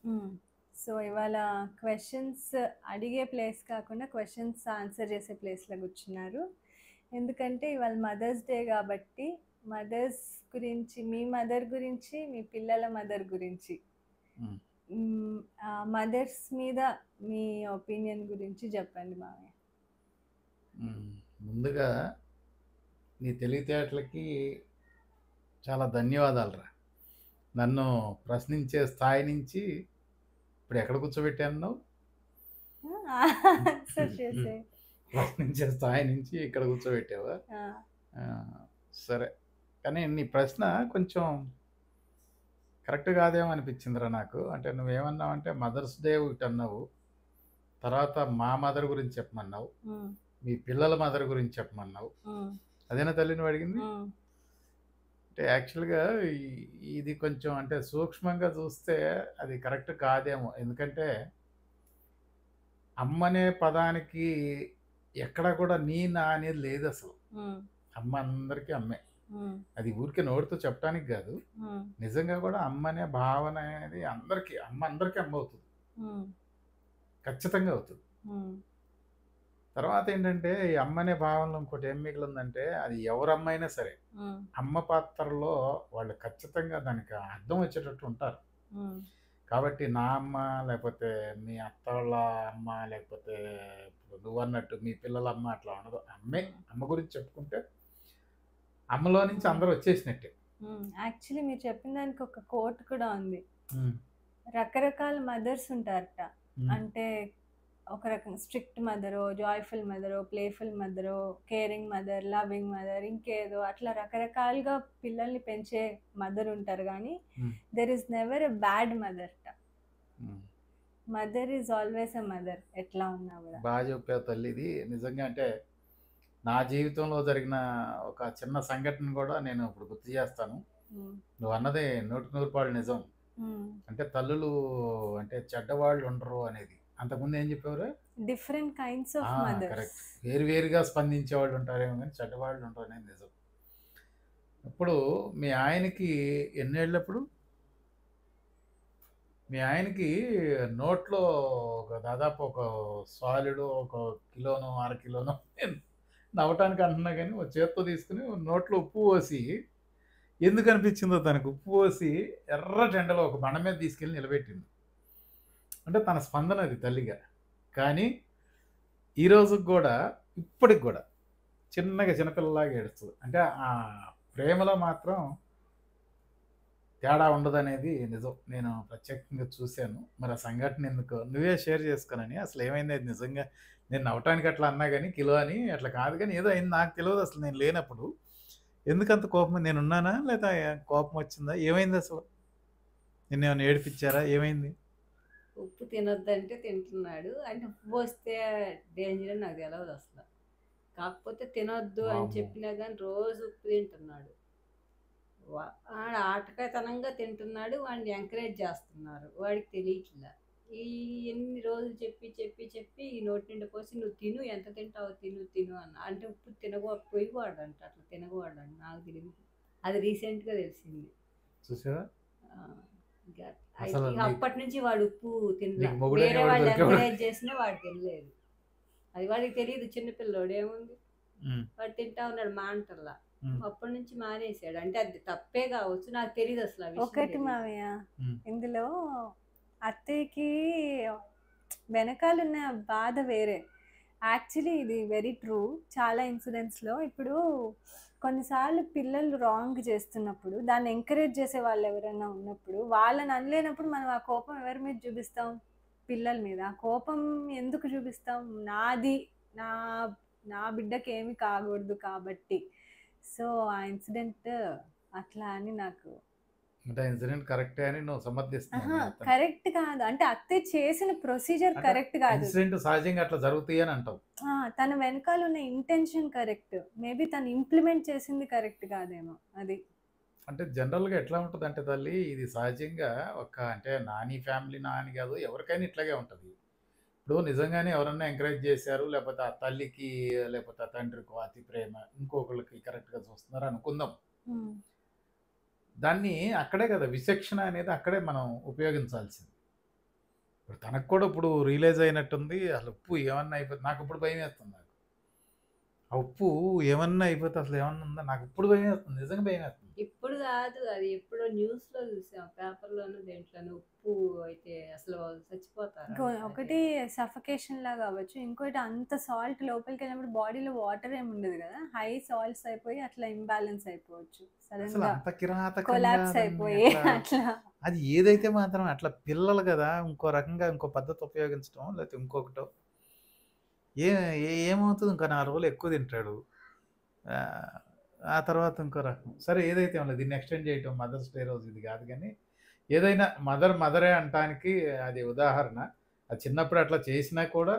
హ్మ్. సో, ఇవాళ క్వెషన్స్ అడిగే ప్లేస్ కాకుండా క్వెషన్స్ ఆన్సర్ చేసే ప్లేస్‌లో కూర్చున్నారు. ఎందుకంటే ఇవాళ మదర్స్ డే కాబట్టి మదర్స్ గురించి, మీ మదర్ గురించి, మీ పిల్లల మదర్ గురించి, ఉమ్. మదర్స్ మీద మీ ఒపీనియన్ గురించి చెప్పండి మావయ్య. ముందుగా నీ తెలివితేటలకి చాలా ధన్యవాదాలు రా. నన్ను ప్రశ్నించే స్థాయి నుంచి ఇప్పుడు ఎక్కడ కూర్చోబెట్టాను నువ్వు? ఆన్సర్ చేసే. ప్రశ్నించే స్థాయి నుంచి ఇక్కడ కూర్చోబెట్టావా? ఆ, ఆ, సరే. కానీ నీ ప్రశ్న కొంచెం కరెక్ట్ కాదేమో అనిపించిందిరా నాకు. అంటే నువ్వేమన్నావంటే మదర్స్ డే ఒకటి అన్నావు, తర్వాత మా మదర్ గురించి చెప్పమన్నావు, ఉమ్, మీ పిల్లల మదర్ గురించి చెప్పమన్నావు. ఉమ్, అదేనా తల్లి నువ్వు అడిగింది? ఉమ్, అంటే యాక్చువల్గా ఇది కొంచెం అంటే సూక్ష్మంగా చూస్తే అది కరెక్ట్ కాదేమో. ఎందుకంటే అమ్మ అనే పదానికి ఎక్కడ కూడా నీ నా అనేది లేదు అసలు. ఉమ్, అమ్మ అందరికీ అమ్మే. ఉమ్, అది ఊరికే నోటితో చెప్పడానికి కాదు, ఉమ్, నిజంగా కూడా అమ్మ అనే భావన అనేది అందరికీ అందరికీ అమ్మ అవుతుంది, ఉమ్, ఖచ్చితంగా అవుతుంది. ఉమ్, తర్వాత ఏంటంటే ఈ అమ్మ అనే భావనలో ఇంకోటి ఏం మిగిలిందంటే అది ఎవరమ్మైనా సరే ఉమ్, అమ్మ పాత్రలో వాళ్ళు ఖచ్చితంగా దానికి అర్థం వచ్చేటట్టు ఉంటారు. ఉమ్, కాబట్టి నా అమ్మ, లేకపోతే మీ అత్త వాళ్ళ అమ్మ, లేకపోతే ఇప్పుడు నువ్వు అన్నట్టు మీ పిల్లల అమ్మ అట్లా ఉండదు. అమ్మే. అమ్మ గురించి చెప్పుకుంటే అమ్మలో నుంచి అందరూ వచ్చేసినట్టే. యాక్చువల్లీ మీరు చెప్పిన దానికి ఒక కోట్ కూడా ఉంది. ఉమ్, రకరకాల మదర్స్ ఉంటారట. ఉమ్, అంటే ఒక రకంగా స్ట్రిక్ట్ మదరో, జాయ్ఫుల్ మదరో, ప్లేఫుల్ మదరో, కేరింగ్ మదర్, లవింగ్ మదర్, ఇంకేదో అట్లా రకరకాలుగా పిల్లల్ని పెంచే మదర్ ఉంటారు. కానీ um, there is never a bad mother. Um. Mother is always a mother, ఎట్లా ఉన్నా కూడా. బాగా చెప్పావు తల్లి. ఇది నిజంగా అంటే నా జీవితంలో జరిగిన ఒక చిన్న సంఘటన కూడా నేను ఇప్పుడు గుర్తు చేస్తాను. ఉమ్, నువ్వు అన్నది 100% నిజం. ఉమ్. అంటే తల్లులు అంటే చెడ్డవాళ్ళు ఉండరు అనేది. అంతకుముందు ఏం చెప్పేవారు? Different kinds of mothers. Correct. వేరువేరుగా స్పందించే వాళ్ళు ఉంటారేమో కానీ చెడ్డవాళ్ళు ఉండరు అనేది నిజం. ఇప్పుడు మీ ఆయనకి ఎన్నేళ్ళప్పుడు? మీ ఆయనకి నోట్లో ఒక దాదాపు ఒక సాలిడ్ ఒక కిలోనో అర కిలోనో నవ్వటానికి అంటున్నా కానీ ఒక చేత్తో తీసుకుని నోట్లో ఉప్పు పోసి, ఎందుకు అనిపించిందో తనకు ఉప్పు పోసి ఎర్రటి ఎండలో ఒక బండ మీద తీసుకెళ్ళి నిలబెట్టింది. అంటే తన స్పందన అది తల్లిగా. కానీ ఈ రోజుకి కూడా, ఇప్పటికి కూడా చిన్నగా చిన్నపిల్లలాగా ఏడుస్తుంది. అంటే ఆ ప్రేమలో మాత్రం తేడా ఉండదనేది నిజం. నేను ప్రత్యేకంగా చూశాను. మరి ఆ సంఘటన ఎందుకో నువ్వే షేర్ చేసుకోనని. అసలు ఏమైంది అది నిజంగా? నేను నవ్వటానికి అట్లా అన్నా కానీ కిలో అని అట్లా కాదు, కానీ ఏదో అయింది. నాకు తెలియదు అసలు నేను లేనప్పుడు. ఎందుకంత కోపం? నేనున్నానా లేదా కోపం వచ్చిందా? ఏమైంది అసలు? నిన్నేమైనా ఏడిపించారా? ఏమైంది? ఉప్పు తినొద్దంటే తింటున్నాడు. అంటే ఉప్పు పోస్తే డేంజర్ అని నాకు తెలవదు అసలు. కాకపోతే తినొద్దు అని వామ్మో! చెప్పినా కానీ రోజు ఉప్పు తింటున్నాడు. ఆడ ఆటకాయతనంగా తింటున్నాడు. వాడిని ఎంకరేజ్ చేస్తున్నారు. వాడికి తెలియట్లా. ఈ ఎన్ని రోజులు చెప్పి చెప్పి చెప్పి ఈ నోటి నిండా పోసి నువ్వు తిను, ఎంత తింటావో తిను తిను అన్న. అంటే ఉప్పు పోయివాడంట, అట్లా తినకూడదంట. నాకు తెలియదు, అది రీసెంట్గా తెలిసింది. చూసావా? ఆ, ఇంకా అసలు ఇక అప్పటి నుంచి వాడు ఉప్పు తినలా. నీకు మొగుడనే వేరే వాడు వాళ్ళు దొరికేవాడు. ఎంకరేజ్ చేసినా వాడు తినలేదు. అది వాడికి తెలియదు. చిన్నపిల్లోడు ఏముంది, ఉమ్, వాడు తింటా ఉన్నాడు మాంటల్లా. ఉమ్, అప్పటి నుంచి మానేశాడు. అంటే అది తప్పే కావచ్చు, నాకు తెలియదు అసలు ఆ విషయం ఒకటి తెలీదు. మావయ్య, ఉమ్, ఇందులో అత్తయ్యకి వెనకాలన్న బాధ వేరే. యాక్చువల్లీ ఇది వెరీ ట్రూ. చాలా ఇన్సిడెంట్స్లో ఇప్పుడు కొన్నిసార్లు పిల్లలు రాంగ్ చేస్తున్నప్పుడు దాన్ని ఎంకరేజ్ చేసే వాళ్ళు ఎవరైనా ఉన్నప్పుడు వాళ్ళని అనలేనప్పుడు మనం ఆ కోపం ఎవరి మీద చూపిస్తాం? పిల్లల మీద. ఆ కోపం ఎందుకు చూపిస్తాం? నాది, నా నా బిడ్డకి ఏమి కాకూడదు కాబట్టి. సో ఆ ఇన్సిడెంట్ అట్లా అని నాకు. అంటే ఇన్సిడెంట్ కరెక్టే అని నువ్వు సమర్థిస్తున్నావు మీ అత్తని. కరెక్ట్ కాదు అంటే అత్తయ్య చేసిన ప్రొసీజర్ అంటే కరెక్ట్ కాదు. ఇన్సిడెంట్ సహజంగా అట్లా జరుగుతాయి అని అంటావు. తన వెనకాల ఉన్న ఇంటెన్షన్ కరెక్ట్, మేబీ తను ఇంప్లిమెంట్ చేసింది కరెక్ట్ కాదేమో. అది అంటే జనరల్గా ఎట్లా ఉంటుంది అంటే తల్లి, ఇది సహజంగా ఒక అంటే నాని ఫ్యామిలీ నాని కాదు, ఎవరికైనా ఇట్లాగే ఉంటుంది. ఇప్పుడు నిజంగానే ఎవరన్నా ఎంకరేజ్ చేశారు, లేకపోతే ఆ తల్లికి లేకపోతే ఆ తండ్రికి అతి ప్రేమ ఇంకొకళ్ళకి కరెక్ట్గా చూస్తున్నారు అనుకుందాం. దాన్ని అక్కడే కదా విచక్షణ అనేది అక్కడే మనం ఉపయోగించాల్సింది. ఇప్పుడు తనకు కూడా ఇప్పుడు రియలైజ్ అయినట్టుంది. అసలు ఉప్పు ఏమన్నా అయిపోతే నాకు ఇప్పుడు భయమేస్తుంది నాకు. ఆ ఉప్పు ఏమన్నా అయిపోతే అసలు ఏమన్నా ఉందా? నాకు ఇప్పుడు భయమేస్తుంది. నిజంగా భయమేస్తుంది. ఇప్పుడు కాదు, అది ఎప్పుడో న్యూస్లో చూసాం, పేపర్లోనూ దేంట్లోనూ. ఉప్పు అయితే అసలు చచ్చిపోతారు ఒకటి సఫకేషన్ లాగా అవ్వచ్చు, ఇంకోటి అంత సాల్ట్ లోపలికి వెళ్ళినప్పుడు బాడీలో వాటర్ ఏమి ఉండదు కదా, హై సాల్ట్స్ అయిపోయి అట్లా ఇంబ్యాలెన్స్ అయిపోవచ్చు, సడన్ అసలు గా అంత కిరాతకంగా కొలాప్స్ దాన్ని అయిపోయి అట్లా అట్లా. అది ఏదైతే మాత్రం అట్లా పిల్లలు కదా ఇంకో రకంగా ఇంకో పద్ధతి ఉపయోగించడం లేకపోతే ఇంకొకటో ఏమవుతుంది ఇంకా 4 రోజులు ఎక్కువ తింటాడు. ఆ, ఆ తర్వాత ఇంకో రకం. సరే ఏదైతే ఉండదు దీన్ని ఎక్స్టెండ్ చేయటం మదర్స్ డే రోజు ఇది కాదు కానీ ఏదైనా మదరే అంటానికి అది ఉదాహరణ. అది చిన్నప్పుడు అట్లా చేసినా కూడా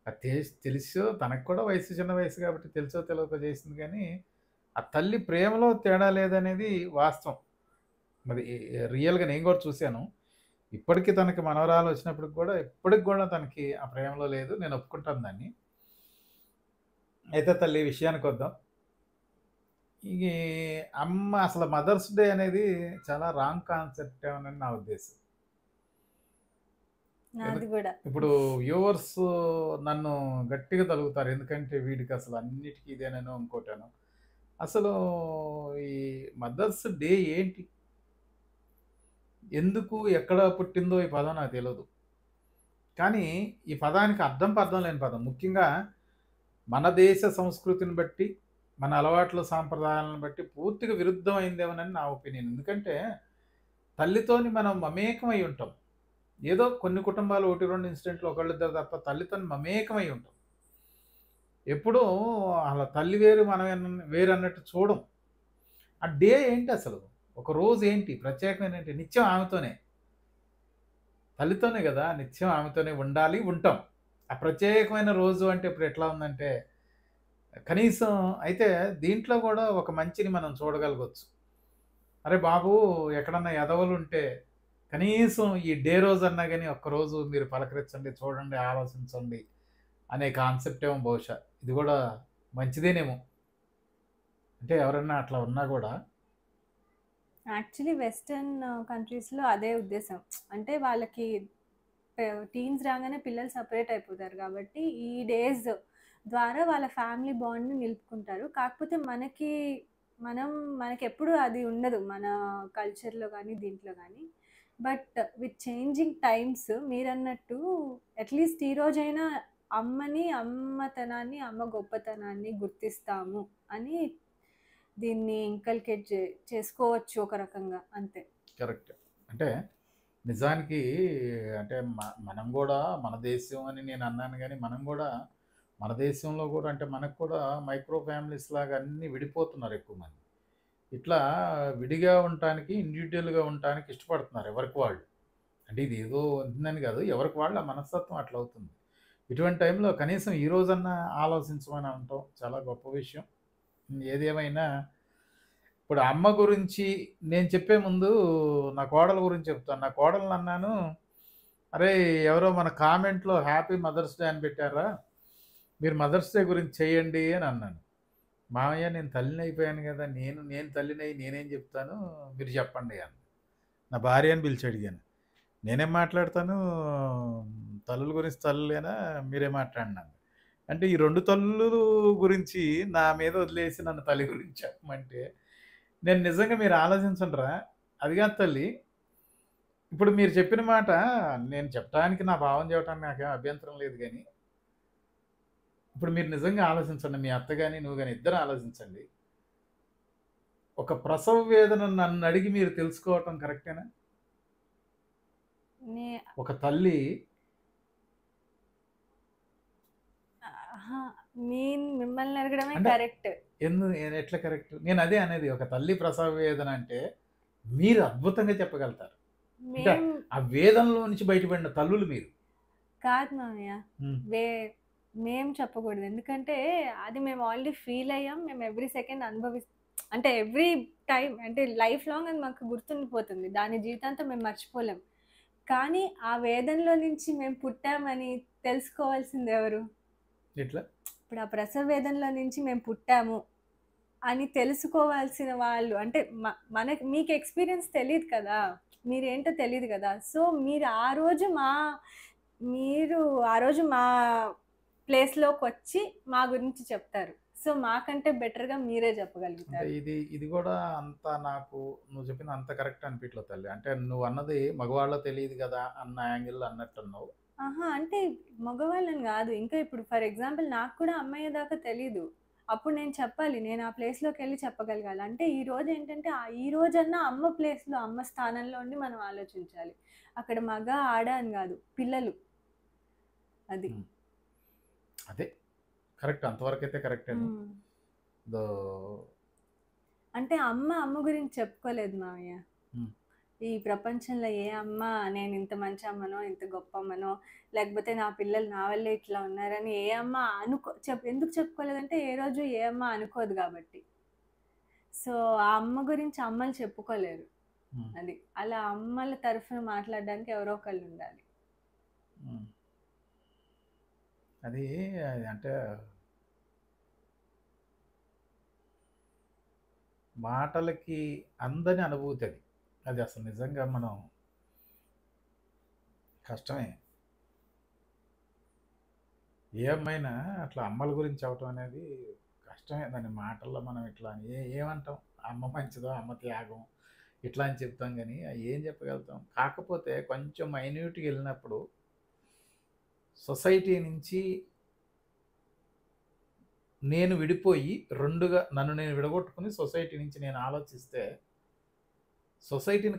అది తెలుసో తనకు కూడా వయసు చిన్న వయసు కాబట్టి తెలుసో తెలియక చేసింది కానీ ఆ తల్లి ప్రేమలో తేడా లేదనేది వాస్తవం. మరి రియల్గా నేను కూడా చూశాను. ఇప్పటికీ తనకి మనవరాలు వచ్చినప్పటికి కూడా ఇప్పటికి కూడా తనకి ఆ ప్రేమలో లేదు. నేను ఒప్పుకుంటాను దాన్ని. అయితే తల్లి విషయానికి వద్దాం. ఈ అమ్మ అసలు మదర్స్ డే అనేది చాలా రాంగ్ కాన్సెప్ట్ ఏమని నా ఉద్దేశం. నాది కూడా. ఇప్పుడు వ్యూవర్స్ నన్ను గట్టిగా తలుగుతారు. ఎందుకంటే వీడికి అసలు అన్నిటికీ ఇదేనో ఇంకోటాను. అసలు ఈ మదర్స్ డే ఏంటి? ఎందుకు ఎక్కడ పుట్టిందో ఈ పదం నాకు తెలియదు. కానీ ఈ పదానికి అర్థం పర్థం లేని పదం. ముఖ్యంగా మన దేశ సంస్కృతిని బట్టి మన అలవాట్ల సాంప్రదాయాలను బట్టి పూర్తిగా విరుద్ధమైందేమోనని నా ఒపీనియన్. ఎందుకంటే తల్లితోని మనం మమేకమై ఉంటాం. ఏదో కొన్ని కుటుంబాలు 1, 2 ఇన్సిడెంట్లు ఒకళ్ళిద్దరు తప్ప తల్లితోని మమేకమై ఉంటాం. ఎప్పుడూ అలా తల్లి వేరు మనం వేరు అన్నట్టు చూడం. ఆ డే ఏంటి అసలు? ఒక రోజు ఏంటి ప్రత్యేకమైన ఏంటి? నిత్యం ఆమెతోనే, తల్లితోనే కదా నిత్యం ఆమెతోనే ఉండాలి, ఉంటాం. ఆ ప్రత్యేకమైన రోజు అంటే ఇప్పుడు ఎట్లా ఉందంటే కనీసం అయితే దీంట్లో కూడా ఒక మంచిని మనం చూడగలగొచ్చు. అరే బాబు ఎక్కడన్నా ఎదవలు ఉంటే కనీసం ఈ డే రోజు అన్నా కానీ ఒక్కరోజు మీరు పలకరించండి, చూడండి, ఆలోచించండి అనే కాన్సెప్ట్ ఏమో బహుశా ఇది కూడా మంచిదేనేమో. అంటే ఎవరన్నా అట్లా ఉన్నా కూడా యాక్చువల్లీ వెస్టర్న్ కంట్రీస్లో అదే ఉద్దేశం. అంటే వాళ్ళకి టీన్స్ రాగానే పిల్లలు సపరేట్ అయిపోతారు కాబట్టి ఈ డేస్ ద్వారా వాళ్ళ ఫ్యామిలీ బాండ్ని నిలుపుకుంటారు. కాకపోతే మనకి ఎప్పుడు అది ఉండదు మన కల్చర్లో కానీ దీంట్లో కానీ. బట్ విత్ చేంజింగ్ టైమ్స్ మీరన్నట్టు అట్లీస్ట్ ఈ రోజైనా అమ్మతనాన్ని, అమ్మ గొప్పతనాన్ని గుర్తిస్తాము అని దీన్ని ఇంకల్కేట్ చేసుకోవచ్చు ఒక రకంగా, అంతే. కరెక్ట్. అంటే నిజానికి అంటే మనం కూడా మన దేశం అని నేను అన్నాను కానీ మనం కూడా మన దేశంలో కూడా అంటే మనకు కూడా మైక్రో ఫ్యామిలీస్ లాగా అన్నీ విడిపోతున్నారు ఎక్కువ మంది. ఇట్లా విడిగా ఉండటానికి ఇండివిజువల్గా ఉండటానికి ఇష్టపడుతున్నారు ఎవరికి వాళ్ళు. అంటే ఇది ఏదో ఉంటుందని కాదు, ఎవరికి వాళ్ళు ఆ మనస్తత్వం అట్లా అవుతుంది. ఇటువంటి టైంలో కనీసం ఈ రోజన్నా ఆలోచించమని అనటం చాలా గొప్ప విషయం. ఏదేమైనా ఇప్పుడు అమ్మ గురించి నేను చెప్పే ముందు నా కోడల గురించి చెప్తాను. నా కోడలు అన్నాను, అరే ఎవరో మన కామెంట్లో హ్యాపీ మదర్స్ డే అని పెట్టారా, మీరు మదర్స్ డే గురించి చేయండి అని అన్నాను. మామయ్య నేను తల్లిని అయిపోయాను కదా, నేను తల్లిని అయి నేనేం చెప్తాను, మీరు చెప్పండి అని నా భార్య అని పిలిచి అడిగాను. నేనేం మాట్లాడతాను, తల్లుల గురించి తల్లులేనా, మీరే మాట్లాడినాను అంటే ఈ 2 తల్లుల గురించి నా మీద వదిలేసి నన్ను తల్లి గురించి చెప్పమంటే నేను నిజంగా మీరు ఆలోచించండిరా. అది కాదు తల్లి, ఇప్పుడు మీరు చెప్పిన మాట నేను చెప్పడానికి నా భావం చెప్పడానికి నాకేం అభ్యంతరం లేదు కానీ ఇప్పుడు మీరు నిజంగా ఆలోచించండి, మీ అత్త కానీ నువ్వు కానీ ఇద్దరు ఆలోచించండి. ఒక ప్రసవ వేదన నన్ను అడిగి మీరు తెలుసుకోవటం కరెక్టేనా? ఒక తల్లి మిమ్మల్ని అడగడమే కరెక్ట్. ఎట్లా కరెక్ట్? నేను అదే అనేది, ఒక తల్లి ప్రసవ వేదన అంటే మీరు అద్భుతంగా చెప్పగలుగుతారు. ఆ వేదనలో నుంచి బయటపడిన తల్లులు మీరు కాదు మామయ్య, మేము చెప్పకూడదు. ఎందుకంటే అది మేము ఆల్రెడీ ఫీల్ అయ్యాం. మేము ఎవ్రీ సెకండ్ అంటే ఎవ్రీ టైం అంటే లైఫ్ లాంగ్ అది మాకు గుర్తుండిపోతుంది. దాని జీవితాంతం మేము మర్చిపోలేం. కానీ ఆ వేదనలో నుంచి మేము పుట్టామని తెలుసుకోవాల్సింది ఎవరు? ఎట్లా? ఇప్పుడు ఆ ప్రసవ వేదనలో నుంచి మేము పుట్టాము అని తెలుసుకోవాల్సిన వాళ్ళు అంటే మనకి మీకు ఎక్స్పీరియన్స్ తెలియదు కదా, మీరేంటో తెలియదు కదా. సో మీరు ఆ రోజు మా ప్లేస్లోకి వచ్చి మా గురించి చెప్తారు. సో మాకంటే బెటర్గా మీరే అంటే చెప్పగలుగుతారు. ఇది కూడా అంత నాకు నువ్వు చెప్పింది అంత కరెక్ట్ అనిపించలేదు తల్లి. అంటే నువ్వు అన్నది మగవాళ్ళ తెలియదు కదా అన్న యాంగిల్ అన్నట్టున్నావు. ఆహా! అంటే మగవాళ్ళని గాదు. ఇంకా ఇప్పుడు ఫర్ ఎగ్జాంపుల్ నాకు కూడా అమ్మయ్యేదాకా తెలీదు. అప్పుడు నేను చెప్పాలి. నేను ఆ ప్లేస్‌లోకెళ్ళి చెప్పగలగాలి. అంటే ఈ రోజేంటంటే ఈ రోజన్నా అమ్మ ప్లేస్‌లో, అమ్మ స్థానంలో ఉండి మనం ఆలోచించాలి. అక్కడ మగ, ఆడ అని గాదు. పిల్లలు. అది. హ్మ్. అదే కరెక్ట్. అంతవరకైతే కరెక్టేను. హ్మ్. దో అంటే అమ్మ గురించి చెప్పుకోలేదు మావయ్య. హ్మ్. ఈ ప్రపంచంలో ఏ అమ్మ నేను ఇంత మంచి అమ్మనో, ఇంత గొప్ప అమ్మనో, లేకపోతే నా పిల్లలు నా వల్లే ఇట్లా ఉన్నారని ఏ అమ్మ ఎందుకు చెప్పుకోలేదంటే ఏ రోజు ఏ అమ్మ అనుకోదు కాబట్టి. సో ఆ అమ్మ గురించి అమ్మలు చెప్పుకోలేరు. హ్మ్. అది. అలా అమ్మల తరఫున మాట్లాడడానికి ఎవరో ఒకళ్ళు ఉండాలి. హ్మ్. అది అంటే మాటలకి అందని అనుభూతి అది. అది అసలు నిజంగా మనం కష్టమే. ఏ అమ్మాయినా అట్లా అమ్మల గురించి చెప్పటం అనేది కష్టమే. దాన్ని మాటల్లో మనం ఇట్లా అని ఏమంటాం? అమ్మ మంచిదో, అమ్మ త్యాగం ఇట్లా అని చెప్తాం గానీ ఏం చెప్పగలుగుతాం? కాకపోతే కొంచెం మైన్యూట్‌గా ఎళ్ళినప్పుడు సొసైటీ నుంచి నేను విడిపోయి 2గా నన్ను నేను విడగొట్టుకొని సొసైటీ నుంచి నేను ఆలోచిస్తే సొసైటీని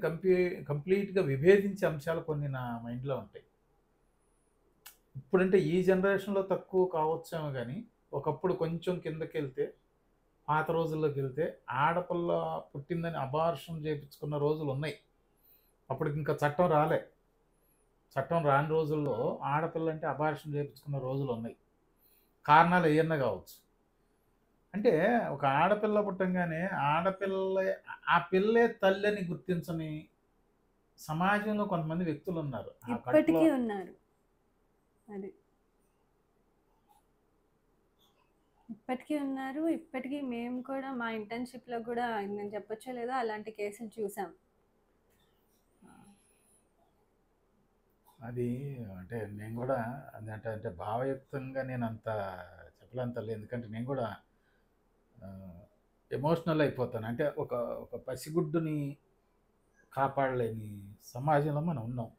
కంప్లీట్‌గా విభేదించే అంశాలు కొన్ని నా మైండ్‌లో ఉంటాయి. ఇప్పుడంటే ఈ జనరేషన్‌లో తక్కువ కావచ్చేమో గానీ, ఒకప్పుడు కొంచెం కిందకెళ్తే, పాత రోజుల్లోకెళ్తే ఆడపిల్ల పుట్టిందని అబార్షన్ చేపించుకున్న రోజులున్నాయి. అప్పటికింకా చట్టం రాలే. చట్టం రాని రోజుల్లో ఆడపిల్లంటే అబార్షన్ చేపించుకున్న రోజులున్నాయి. కారణాలు ఏయన్నా గావచ్చు. అంటే ఒక ఆడపిల్ల పుట్టంగానే ఆడపిల్లే ఆ పిల్లే తల్లని గుర్తించని సమాజంలో కొంతమంది వ్యక్తులున్నారు. ఆ కడుపులో ఇప్పటికీ ఉన్నారు. అది. ఇప్పటికీ ఉన్నారు. ఇప్పటికీ మేము కూడా మా ఇంటర్న్‌షిప్‌లో గూడా నేను చెప్పొచ్చో లేదో అలాంటి కేసులు చూసాం. అది అంటే నేను గూడా అంటే భావయుక్తంగా నేనంత చెప్పలేను తల్లి. ఎందుకంటే నేను గూడా ఎమోషనల్ అయిపోతాను. అంటే ఒక పసిగుడ్డుని కాపాడలేని సమాజంలో మనం ఉన్నాం.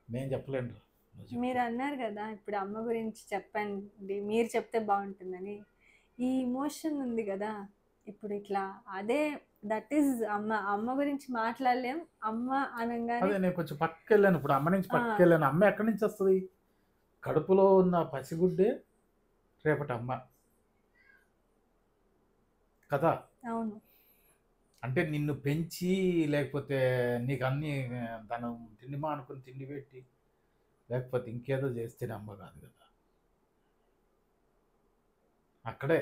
నేను చెప్పలేనురా. నువ్వు చెప్పు. మీరన్నారు గదా! ఇప్పుడు అమ్మ గురించి చెప్పండి. మీరు చెప్తే బావుంటుందని. ఈ ఎమోషన్ ఉంది గదా! ఇప్పుడు ఇట్లా అదే దట్ ఈజ్ అమ్మ. అమ్మ గురించి మాట్లాడలేం. అమ్మ అనంగానే అదే నేను కొంచెం పక్కకెళ్ళాను. ఇప్పుడు అమ్మ నుంచి ఆ! పక్కకెళ్ళాను. అమ్మ ఎక్కడి నుంచొస్తది? కడుపులో ఉన్న పసిగుడ్డే రేపటి అమ్మ. కదా! అవును. అంటే నిన్ను పెంచి లేకపోతే నీకన్నీ తను తిండి మానుకుని తిండి పెట్టి లేకపోతే ఇంకేదో చేస్తేనే అమ్మ కాదు కదా. అక్కడే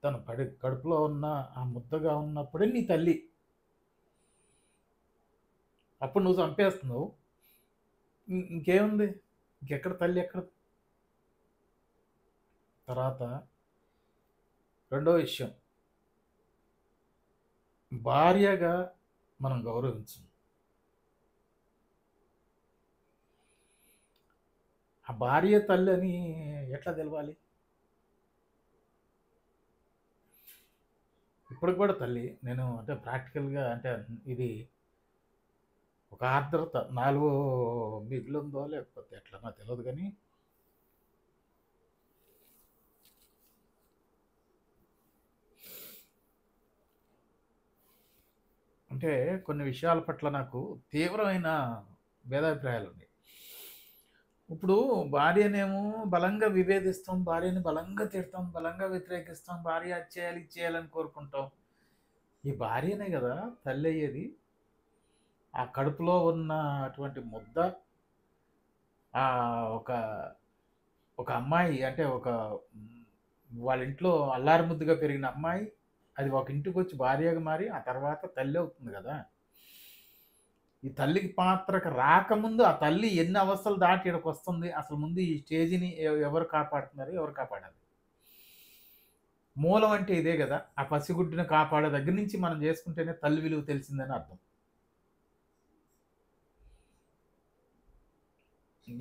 తను కడుపులో ఉన్న ఆ ముద్దగా ఉన్నప్పుడే నీ తల్లి. అప్పుడు నువ్వు చంపేస్తున్నావు. ఇంకేముంది? ఇంకెక్కడ తల్లి ఎక్కడ? తర్వాత రెండో విషయం, భార్యగా మనం గౌరవించం. ఆ భార్య తల్లి అని ఎట్లా తెలవాలి? ఇప్పటికి కూడా తల్లి నేను అంటే ప్రాక్టికల్‌గా అంటే ఇది ఒక ఆర్ద్రత నాలో మిగిలుందో లేకపోతే ఎట్లనో తెలవదు గానీ అంటే కొన్ని విషయాల పట్ల నాకు తీవ్రమైన భేదాభిప్రాయాలున్నాయి. ఇప్పుడు భార్యనేమో బలంగా విభేదిస్తాం, భార్యని బలంగా తిడతాం, బలంగా వ్యతిరేకిస్తాం, భార్య అది చేయాలి, ఇది చేయాలని కోరుకుంటాం. ఈ భార్యనే గదా తల్లయ్యేది. ఆ కడుపులో ఉన్న అటువంటి ముద్ద ఒక ఒక అమ్మాయి అంటే వాళ్ళ ఇంట్లో అల్లారు ముద్దుగా పెరిగిన అమ్మాయి అది ఒక ఇంటికొచ్చి భార్యగా మారి ఆ తర్వాత తల్లి అవుతుంది గదా! ఈ తల్లికి పాత్రకు రాకముందు ఆ తల్లి ఎన్ని అవస్థలు దాటి ఇక్కడికి వస్తుంది, అసలు ముందు ఈ స్టేజ్ని ఎవరు కాపాడుతున్నారు, ఎవరు కాపాడాలి? మూలం అంటే ఇదే కదా. ఆ పసిగుడ్డుని కాపాడే దగ్గర నుంచి మనం చేసుకుంటేనే తల్లి విలువ తెలిసిందని అర్థం.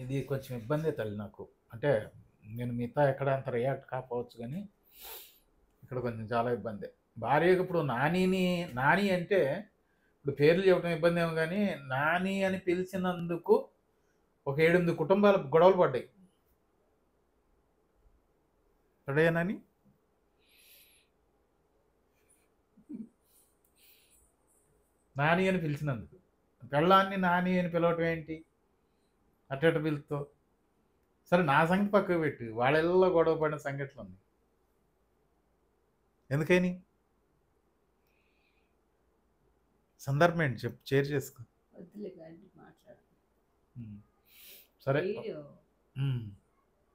ఇది కొంచెం ఇబ్బందే తల్లి నాకు. అంటే నేను మిగతా ఎక్కడ అంత రియాక్ట్ కాకపోవచ్చు కానీ ఇక్కడ కొంచెం చాలా ఇబ్బందే. భార్యకి ఇప్పుడు నాని అంటే ఇప్పుడు పేర్లు చెప్పడం ఇబ్బంది ఏమో కానీ నాని అని పిలిచినందుకు ఒక 7-8 కుటుంబాలు గొడవలు పడ్డాయి. పడ్డాయా నాని? నాని అని పిలిచినందుకు. పెళ్ళాన్ని నాని అని పిలవటం ఏంటి? అట్ట పిలుతో. సరే నా సంగతి పక్కకు పెట్టి వాళ్ళెల్లో గొడవ పడిన సంఘటనలు ఉన్నాయి. ఎందుకని? సందర్భం ఏంటి చెప్పు, షేర్ చేసుకో. వద్దులే కానీ మాట్లాడు. ఉమ్. సరే. వీడియో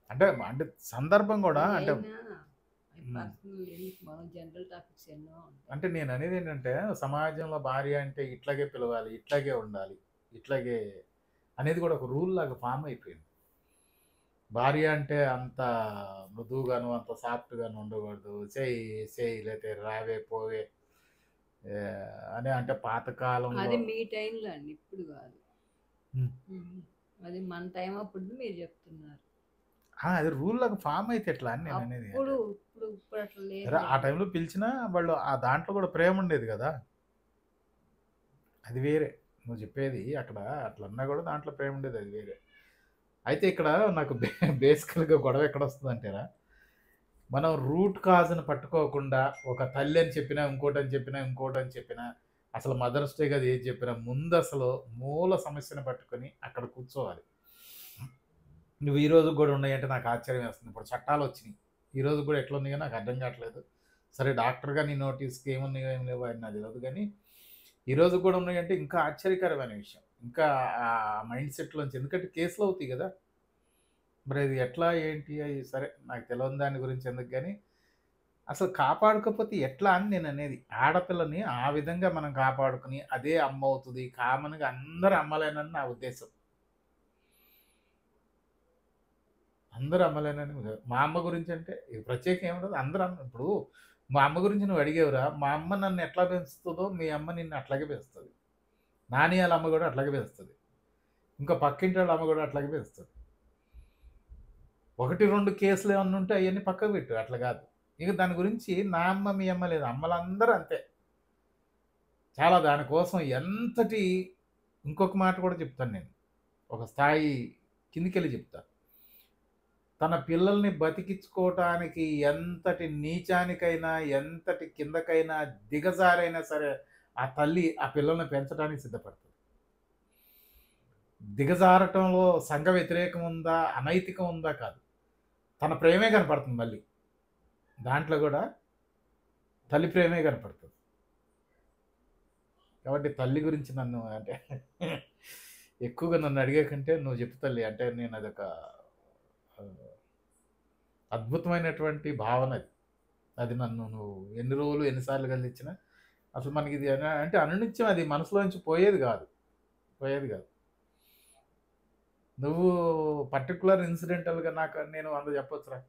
అంటే అంటే సందర్భం కూడా అంటే పర్సనల్ ఎందుకు, మనం జనరల్ టాపిక్స్ ఎన్నో ఉంటాయి. అంటే నేను అనేది ఏంటంటే సమాజంలో భార్య అంటే ఇట్లాగే పిలవాలి, ఇట్లాగే ఉండాలి, ఇట్లాగే అనేది కూడా ఒక రూల్ లాగా ఫామ్ అయిపోయింది. భార్య అంటే అంత మృదువుగాను అంత సాఫ్ట్గాను ఉండకూడదు. చేయి లేతే రావే పోవే అని అంటే పాతకాలంలో అది మీ టైంలో అండి, ఇప్పుడు కాదు. ఉమ్. అది మన టైం అప్పుడు మీరు చెప్తున్నారు. అది రూల్ లాగా ఫామ్ అయితే ఎట్లా అని నేను అనేది. ఇప్పుడు ఇప్పుడు ఇప్పుడు అట్లా లేదు. సరే ఆ టైంలో పిలిచినా వాళ్ళు ఆ దాంట్లో కూడా ప్రేమ ఉండేది కదా, అది వేరే. నువ్వు చెప్పేది అక్కడ అట్లన్నా కూడా దాంట్లో ప్రేమ ఉండేది, అది వేరే. అయితే ఇక్కడ నాకు బేసికల్గా గొడవ ఎక్కడ వస్తుందంటేరా, మనం రూట్ కాజ్ని పట్టుకోకుండా ఒక తల్లి అని చెప్పినా ఇంకోటి అని చెప్పినా అసలు మదర్స్ డే కదా ఏది చెప్పినా ముందు అసలు మూల సమస్యను పట్టుకొని అక్కడ కూర్చోవాలి. నువ్వు ఈ రోజు కూడా ఉన్నాయంటే నాకు ఆశ్చర్యం వేస్తుంది. ఇప్పుడు చట్టాలు వచ్చినాయి, ఈ రోజు కూడా ఎట్లా ఉన్నాయో నాకు అర్థం కావట్లేదు. సరే డాక్టర్గా నీ నోటీస్కి ఏమున్నాయో ఏం లేవో అని నాకు తెలియదు, కానీ ఈ రోజు కూడా ఉన్నాయంటే ఇంకా ఆశ్చర్యకరమైన విషయం. ఇంకా ఆ మైండ్ సెట్లోంచి, ఎందుకంటే కేసులు అవుతాయి కదా, మరి అది ఎట్లా ఏంటి అవి సరే నాకు తెలియని దాని గురించి ఎందుకు, కానీ అసలు కాపాడకపోతే ఎట్లా అని నేను అనేది. ఆడపిల్లని ఆ విధంగా మనం కాపాడుకుని అదే అమ్మ అవుతుంది, కామన్గా అందరూ అమ్మలేనని నా ఉద్దేశం. అందరూ అమ్మలేనని మా అమ్మ గురించి అంటే ప్రత్యేకం ఏముండదు, అందరూ అమ్మ. ఇప్పుడు మా అమ్మ గురించి నువ్వు అడిగేవరా, మా అమ్మ నన్ను ఎట్లా పెంచుతుందో మీ అమ్మ నిన్ను అట్లాగే పెంచుతుంది. నాని వాళ్ళ అమ్మ కూడా అట్లాగే పెంచుతుంది, ఇంకా పక్కింటి వాళ్ళ అమ్మ కూడా అట్లాగే పెంచుతుంది. 1-2 కేసులు ఏమన్నా ఉంటే అవన్నీ పక్కకు పెట్టు, అట్లా కాదు. ఇక దాని గురించి నా అమ్మ మీ అమ్మ లేదు, అమ్మలందరూ అంతే. చాలా దానికోసం ఎంతటి, ఇంకొక మాట కూడా చెప్తాను నేను, ఒక స్థాయి కిందికెళ్ళి చెప్తా. తన పిల్లల్ని బతికించుకోవటానికి ఎంతటి నీచానికైనా ఎంతటి కిందకైనా దిగజారైనా సరే ఆ తల్లి ఆ పిల్లల్ని పెంచడానికి సిద్ధపడుతుంది. దిగజారటంలో సంఘ వ్యతిరేకం ఉందా అనైతికం ఉందా కాదు, తన ప్రేమే కనపడుతుంది. మళ్ళీ దాంట్లో కూడా తల్లి ప్రేమే కనపడుతుంది. కాబట్టి తల్లి గురించి నన్ను అంటే ఎక్కువగా నన్ను అడిగే కంటే నువ్వు చెప్పు తల్లి అంటే, నేను అదొక అద్భుతమైనటువంటి భావన అది. అది నన్ను నువ్వు ఎన్ని రోజులు ఎన్నిసార్లు కలిగించినా అసలు మనకి ఇది అంటే అనునిత్యం అది మనసులో నుంచి పోయేది కాదు. నువ్వు పర్టికులర్ ఇన్సిడెంటల్గా నాకు నేను 100 చెప్పొచ్చురా.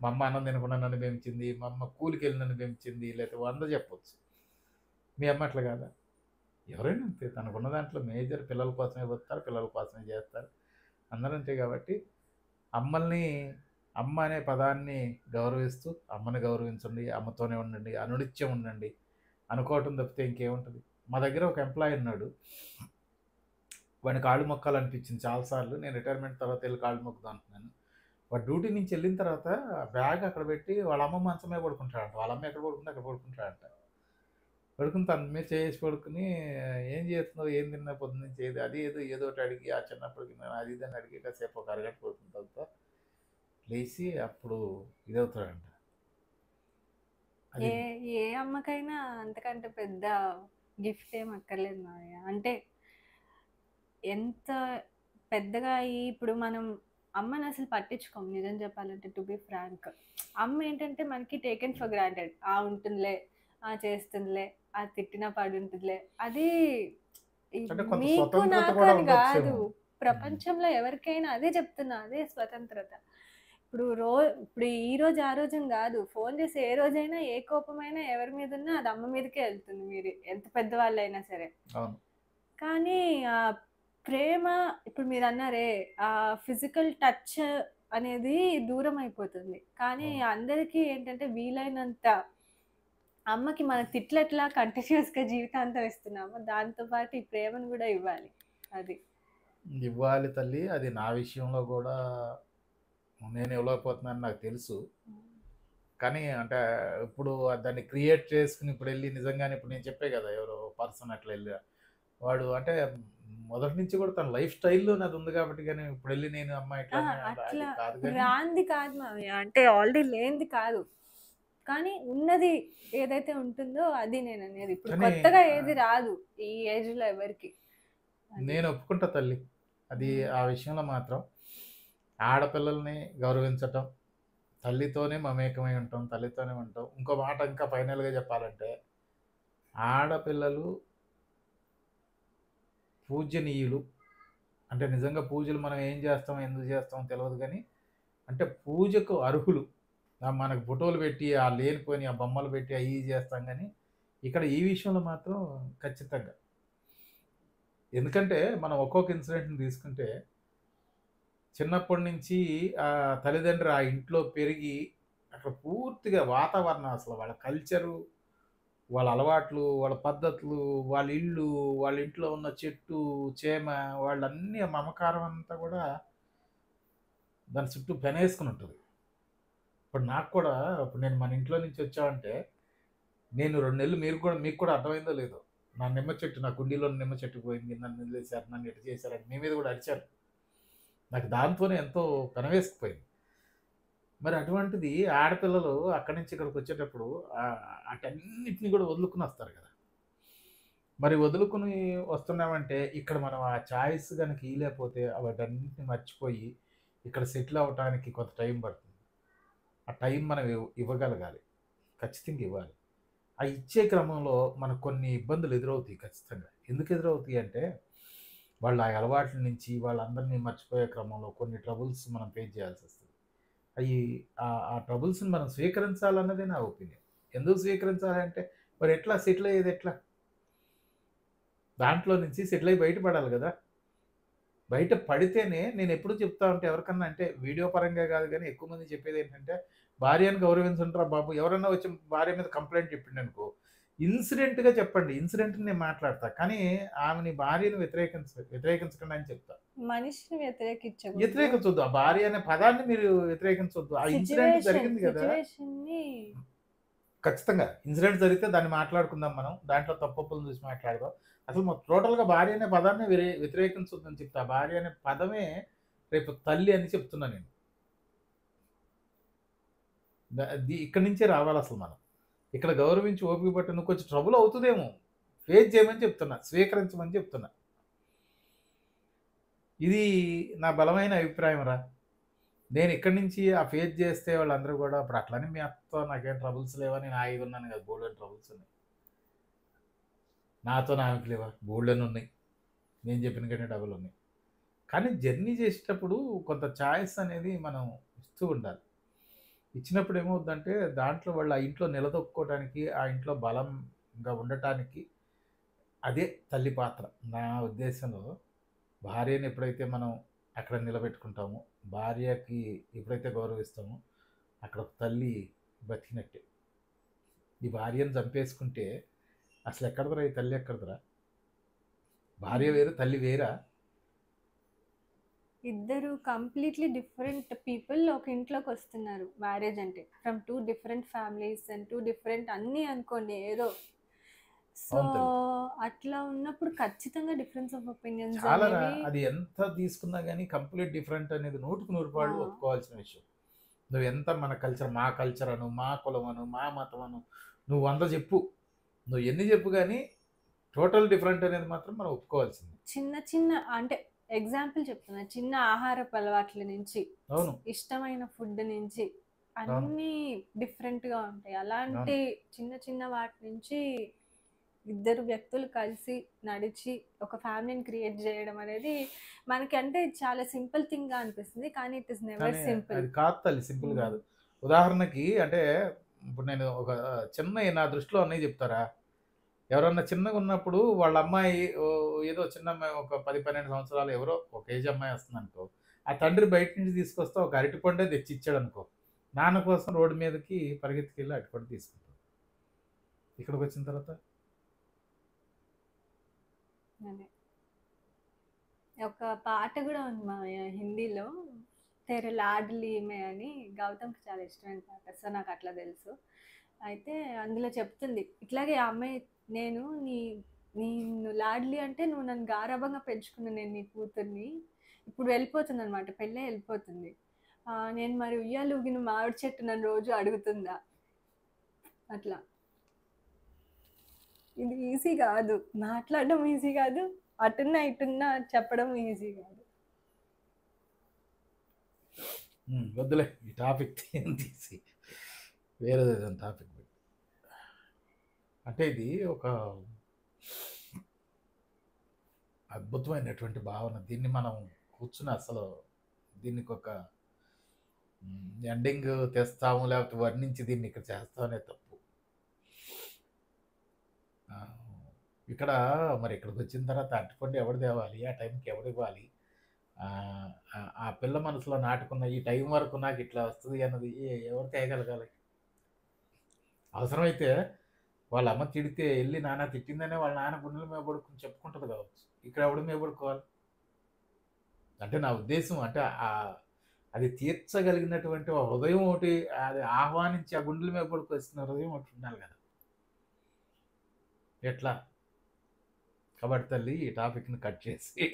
మా అమ్మ అన్నం తినకుండా నన్ను పెంచింది, మా అమ్మ కూలికి వెళ్ళి నన్ను పెంచింది, లేకపోతే 100 చెప్పొచ్చు. మీ అమ్మ అట్లా కాదా? ఎవరైనా అంతే, తనకున్న దాంట్లో మేజర్ పిల్లల కోసమే బతుకుతారు, పిల్లల కోసమే చేస్తారు, అందరూ అంతే. కాబట్టి అమ్మల్ని, అమ్మ అనే పదాన్ని గౌరవిస్తూ అమ్మని గౌరవించండి, అమ్మతోనే ఉండండి, అనునిత్యం ఉండండి అనుకోవటం తప్పితే ఇంకేముంటుంది. మా దగ్గర ఒక ఎంప్లాయీ ఉన్నాడు, వాడిని కాళ్ళు మొక్కాలనిపించింది చాలాసార్లు. నేను రిటైర్మెంట్ తర్వాత వెళ్ళి కాళ్ళు మొక్కుదాం అంటున్నాను. వాడు డ్యూటీ నుంచి వెళ్ళిన తర్వాత బ్యాగ్ అక్కడ పెట్టి వాళ్ళ అమ్మ మంచమే పడుకుంటాడంట, వాళ్ళ అమ్మ ఎక్కడ పడుకుంటే అక్కడ పడుకుంటాడంట. పడుకుని తన మీద చేసి పడుకుని ఏం చేస్తున్నావు, ఏం తిన్నా పొద్దున్న నుంచి, అది ఏదో ఒకటి అడిగి, ఆ చిన్నప్పటికి నేను అది ఇదని అడిగి కాసేపు ఒక అరగంట పడుకున్న తర్వాత లేచి అప్పుడు ఇదవుతాడంట. ఏ ఏ అమ్మకైనా అంతకంటే పెద్ద గిఫ్ట్ ఏం అక్కర్లేదు మావయ్య. అంటే ఎంత పెద్దగా ఇప్పుడు మనం అమ్మని అసలు పట్టించుకోం, నిజం చెప్పాలంటే. టు బి ఫ్రాంక్, అమ్మ ఏంటంటే మనకి టేకెన్ ఫర్ గ్రాంటెడ్. ఉంటుందిలే, చేస్తుందిలే, తిట్టిన పడి ఉంటుందిలే, అది అంటే కొంత మీకు స్వతంత్రత నాకు కూడా అని కాదు, ఉండొచ్చేమో. ప్రపంచంలో ఎవరికైనా అదే చెప్తున్నా, అదే స్వతంత్రత. ఇప్పుడు ఇప్పుడు ఈ రోజు ఆ రోజు అని కాదు, ఫోన్ చేసి ఏ రోజైనా ఏ కోపమైనా ఎవరి మీద ఉన్నా అది అమ్మ మీదకే వెళ్తుంది, మీరు ఎంత పెద్దవాళ్ళైనా సరే. అవును. కానీ ఆ ప్రేమ, ఇప్పుడు మీరు అన్నారే, ఆ ఫిజికల్ టచ్ అనేది దూరం అయిపోతుంది. కానీ అవును. అందరికీ ఏంటంటే వీలైనంత అమ్మకి మన తిట్లు ఎట్లా కంటిన్యూస్గా జీవితాంతం ఇస్తున్నామో దాంతో పాటు ఈ ప్రేమను కూడా ఇవ్వాలి. అది ఇవ్వాలి తల్లి. అది నా విషయంలో కూడా నేను ఇవ్వలేకపోతున్నాను నాకు తెలుసు. కానీ అంటే ఇప్పుడు దాన్ని క్రియేట్ చేసుకుని ఇప్పుడు వెళ్ళి నిజంగానే ఇప్పుడు నేను చెప్పే కదా ఎవరో పర్సన్ అట్లా వెళ్ళి వాడు అంటే మొదటి నుంచి కూడా తన లైఫ్ స్టైల్లో అది ఉంది కాబట్టి, కానీ ఇప్పుడు వెళ్ళి నేను అమ్మ ఇట్లా అది అట్లా కాదు ఇప్పుడు కానీ రాంది కాదు మామయ్య, అంటే ఆల్రెడీ లేనిది కాదు, కానీ ఉన్నది ఏదైతే ఉంటుందో అది నేను అనేది. ఇప్పుడు కానీ కొత్తగా ఏది రాదు ఈ ఏజ్ లో ఎవరికి. అది నేను ఒప్పుకుంటా తల్లి. అది ఆ విషయంలో మాత్రం ఆడపిల్లల్ని గౌరవించటం, తల్లితోనే మమేకమై ఉంటాం, తల్లితోనే ఉంటాం. ఇంకో మాట ఇంకా ఫైనల్గా చెప్పాలంటే ఆడపిల్లలు పూజనీయులు. అంటే నిజంగా పూజలు మనం ఏం చేస్తాం ఎందుకు చేస్తాం తెలియదు కానీ అంటే పూజకు అర్హులు. మనకు ఫోటోలు పెట్టి ఆ లేనిపోని ఆ బొమ్మలు పెట్టి అవి చేస్తాం కానీ ఇక్కడ ఈ విషయంలో మాత్రం ఖచ్చితంగా. ఎందుకంటే మనం ఒక్కొక్క ఇన్సిడెంట్ని తీసుకుంటే చిన్నప్పటి నుంచి ఆ తల్లిదండ్రులు ఆ ఇంట్లో పెరిగి అక్కడ పూర్తిగా వాతావరణం అసలు వాళ్ళ కల్చరు, వాళ్ళ అలవాట్లు, వాళ్ళ పద్ధతులు, వాళ్ళ ఇల్లు, వాళ్ళ ఇంట్లో ఉన్న చెట్టు, చేమ, వాళ్ళన్నీ ఆ మమకారం అంతా కూడా దాని చుట్టూ పెనేసుకుని ఉంటుంది. ఇప్పుడు నాకు కూడా ఇప్పుడు నేను మన ఇంట్లో నుంచి వచ్చామంటే నేను 2 నెలలు మీకు కూడా అర్థమైందో లేదో. నా నిమ్మ చెట్టు నా కుండీలో నిమ్మ చెట్టు పోయింది. నన్ను వదిలేసారు, నన్ను ఎటు చేశారని మీ మీద కూడా అరిచారు. నాకు దాంతోనే ఎంతో పెనవేసుకుపోయింది. మరి అటువంటిది ఆడపిల్లలు అక్కడి నుంచి ఇక్కడికి వచ్చేటప్పుడు అటన్నిటిని కూడా వదులుకుని వస్తారు కదా. మరి వదులుకుని వస్తున్నామంటే ఇక్కడ మనం ఆ ఛాయిస్ కనుక ఇవ్వలేకపోతే వాటన్నిటిని మర్చిపోయి ఇక్కడ సెటిల్ అవ్వటానికి కొంత టైం పడుతుంది. ఆ టైం మనం ఇవ్వగలగాలి, ఖచ్చితంగా ఇవ్వాలి. ఆ ఇచ్చే క్రమంలో మనకు కొన్ని ఇబ్బందులు ఎదురవుతాయి ఖచ్చితంగా. ఎందుకు ఎదురవుతాయి అంటే వాళ్ళ ఆ అలవాట్ల నుంచి వాళ్ళందరినీ మర్చిపోయే క్రమంలో కొన్ని ట్రబుల్స్ మనం ఫేస్ చేయాల్సి వస్తుంది. అవి ఆ ట్రబుల్స్ని మనం స్వీకరించాలన్నదే నా ఒపీనియన్. ఎందుకు స్వీకరించాలంటే మరి ఎట్లా సెటిల్ అయ్యేది ఎట్లా? దాంట్లో నుంచి సెటిల్ అయ్యి బయటపడాలి కదా. బయట పడితేనే నేను ఎప్పుడు చెప్తా ఉంటే ఎవరికన్నా, అంటే వీడియో పరంగా కాదు కానీ ఎక్కువ మంది చెప్పేది ఏంటంటే భార్యను గౌరవించుంటారా బాబు. ఎవరన్నా వచ్చి భార్య మీద కంప్లైంట్ చెప్పిండు అనుకో, ఇన్సిడెంట్గా చెప్పండి, ఇన్సిడెంట్ని నేను మాట్లాడతా, కానీ ఆమెని భార్యను వ్యతిరేకించకండి అని చెప్తా. మనిషిని వ్యతిరేకించకూడదు, వ్యతిరేకించొద్దు, ఆ భార్య అనే పదాన్ని మీరు వ్యతిరేకించొద్దు. ఆ ఇన్సిడెంట్ జరిగింది కదా, సిచ్యువేషన్ని. ఖచ్చితంగా ఇన్సిడెంట్ జరిగితే దాన్ని మాట్లాడుకుందాం మనం, దాంట్లో తప్పులను చూసి మాట్లాడదాం. అసలు టోటల్గా భార్య అనే పదాన్ని వ్యతిరేకించొద్దని చెప్తా. భార్య అనే పదమే రేపు తల్లి అని చెప్తున్నా నేను. ఇక్కడి నుంచే రావాలి అసలు మనం. ఇక్కడ గౌరవించి ఓపిక పట్టి నువ్వు కొంచెం ట్రబుల్ అవుతుందేమో, ఫేస్ చేయమని చెప్తున్నా, స్వీకరించమని చెప్తున్నా. ఇది నా బలమైన అభిప్రాయం రా. నేను ఇక్కడి నుంచి ఆ ఫేస్ చేస్తే వాళ్ళందరూ కూడా అప్పుడు అట్లనే మీ అత్తతో నాకేం ట్రబుల్స్ లేవని నేను హాయిగా ఉన్నాను కదా. బోల్డెన్ ట్రబుల్స్ ఉన్నాయి నాతో, ఆమెకి లేవా? బోల్డెన్ ఉన్నాయి, నేను చెప్పిన కంటే డబుల్ ఉన్నాయి. కానీ జర్నీ చేసేటప్పుడు కొంత ఛాయిస్ అనేది మనం ఇస్తూ ఉండాలి. ఇచ్చినప్పుడు ఏమవుద్దంటే దాంట్లో వాళ్ళు ఆ ఇంట్లో నిలదొక్కుకోవడానికి, ఆ ఇంట్లో బలంగా ఉండటానికి అదే తల్లి పాత్ర. నా ఉద్దేశంలో భార్యని ఎప్పుడైతే మనం అక్కడ నిలబెట్టుకుంటామో, భార్యకి ఎప్పుడైతే గౌరవిస్తామో అక్కడ ఒక తల్లి బతికినట్టే. ఈ భార్యను చంపేసుకుంటే అసలు ఎక్కడదరా ఈ తల్లి? ఎక్కడదరా? భార్య వేరు, తల్లి వేరా? ఇద్దరు కంప్లీట్లీ డిఫరెంట్ పీపుల్ ఒక ఇంట్లోకి వస్తున్నారు. మ్యారేజ్ అంటే from 2 different families and 2 different అన్నీ అనుకోండి ఏదో. సో అట్లా ఉన్నప్పుడు ఖచ్చితంగా డిఫరెన్స్ ఆఫ్ ఒపీనియన్స్ చాలా అనేవి. అది ఎంత తీసుకున్నా కానీ కంప్లీట్ డిఫరెంట్ అనేది 100% ఒప్పుకోవాల్సిన విషయం. నువ్వు ఎంత మన కల్చర్, మా కల్చర్ అను, మా కులం అను, మా మతం అను, నువ్వు 100 చెప్పు, నువ్వు ఎన్ని చెప్పు, కానీ టోటల్ డిఫరెంట్ అనేది మాత్రం మనం ఒప్పుకోవాల్సింది. చిన్న చిన్న అంటే ఎగ్జాంపుల్ చెప్తున్నా, చిన్న ఆహారపు అలవాట్ల నుంచి, అవును, ఇష్టమైన ఫుడ్ నుంచి అన్నీ డిఫరెంట్గా ఉంటాయి. అలాంటి చిన్న చిన్న వాటి నుంచి ఇద్దరు వ్యక్తులు కలిసి నడిచి ఒక ఫ్యామిలీని క్రియేట్ చేయడం అనేది మనకి అంటే చాలా సింపుల్ థింగ్ గా అనిపిస్తుంది, కానీ ఇట్ ఇస్ నెవర్ కానీ సింపుల్. అది కాదు తల్లి, సింపుల్ కాదు. ఉదాహరణకి అంటే ఇప్పుడు నేను ఒక చిన్న నా దృష్టిలో అన్నయ్య చెప్తారా, ఎవరన్నా చిన్నగా ఉన్నప్పుడు వాళ్ళ అమ్మాయి ఏదో చిన్న అమ్మాయి ఒక 10-12 సంవత్సరాలు ఎవరో ఒక ఏజ్ అమ్మాయి వస్తుంది అనుకో, ఆ తండ్రి బయట నుంచి తీసుకొస్తే ఒక అరటిపండే తెచ్చి ఇచ్చాడు అనుకో, నాన్న కోసం రోడ్డు మీదకి పరిగెత్తుకెళ్ళి అరటిపండు తీసుకుంటాం. ఇక్కడికి వచ్చిన తర్వాత అదే ఒక పాట కూడా ఉంది మా హిందీలో, తెరే లాడ్లీ మే అని, గౌతమ్కి చాలా ఇష్టమైన పాట, సో నాకు అట్లా తెలుసు. అయితే అందులో చెప్తుంది ఇట్లాగే ఆ అమ్మాయి, నేను నిన్ను లాడ్లీ అంటే నువ్వు నన్ను గారాబంగా పెంచుకున్నా, నేను నీ కూతుర్ని, ఇప్పుడు వెళ్ళిపోతుంది అనమాట, పెళ్ళే వెళ్ళిపోతుంది. నేను మరి ఉయ్యాలు ఊగిన మామిడి చెట్టు నన్ను రోజు అడుగుతుందా, అట్లా. ఇది ఈజీ కాదు, మాట్లాడడం ఈజీ కాదు, అటున్నా ఇటున్నా చెప్పడం ఈజీ కాదు. వద్దులే ఈ టాపిక్ తీసి వేరే టాపిక్. అంటే ఇది ఒక అద్భుతమైనటువంటి భావన. దీన్ని మనం కూర్చుని అసలు దీనికి ఒక ఎండింగ్ తెస్తాము, లేకపోతే వర్ణించి దీన్ని ఇక్కడ చేస్తామనే తప్పు. ఇక్కడ మరి ఇక్కడికి వచ్చిన తర్వాత అరటిపండు ఎవడు తేవాలి, ఆ టైంకి ఎవడు ఇవ్వాలి, ఆ పిల్ల మనసులో నాటుకున్న ఈ టైం వరకు నాకు ఇట్లా వస్తుంది అన్నది ఎవరు తేయగలగాలి? అవసరమైతే వాళ్ళ అమ్మ తిడితే వెళ్ళి నాన్న తిట్టిందనే వాళ్ళ నాన్న గుండెల మీద పడుకుని చెప్పుకుంటుంది కావచ్చు, ఇక్కడ ఎవడు మీద పడుకోవాలి? అంటే నా ఉద్దేశం అంటే అది తీర్చగలిగినటువంటి హృదయం ఒకటి, అది ఆహ్వానించి ఆ గుండెల మీద పడుకొస్తున్న హృదయం ఒకటి ఉండాలి కదా. ఎట్లా? కాబట్టి తల్లి ఈ టాపిక్ని కట్ చేసి,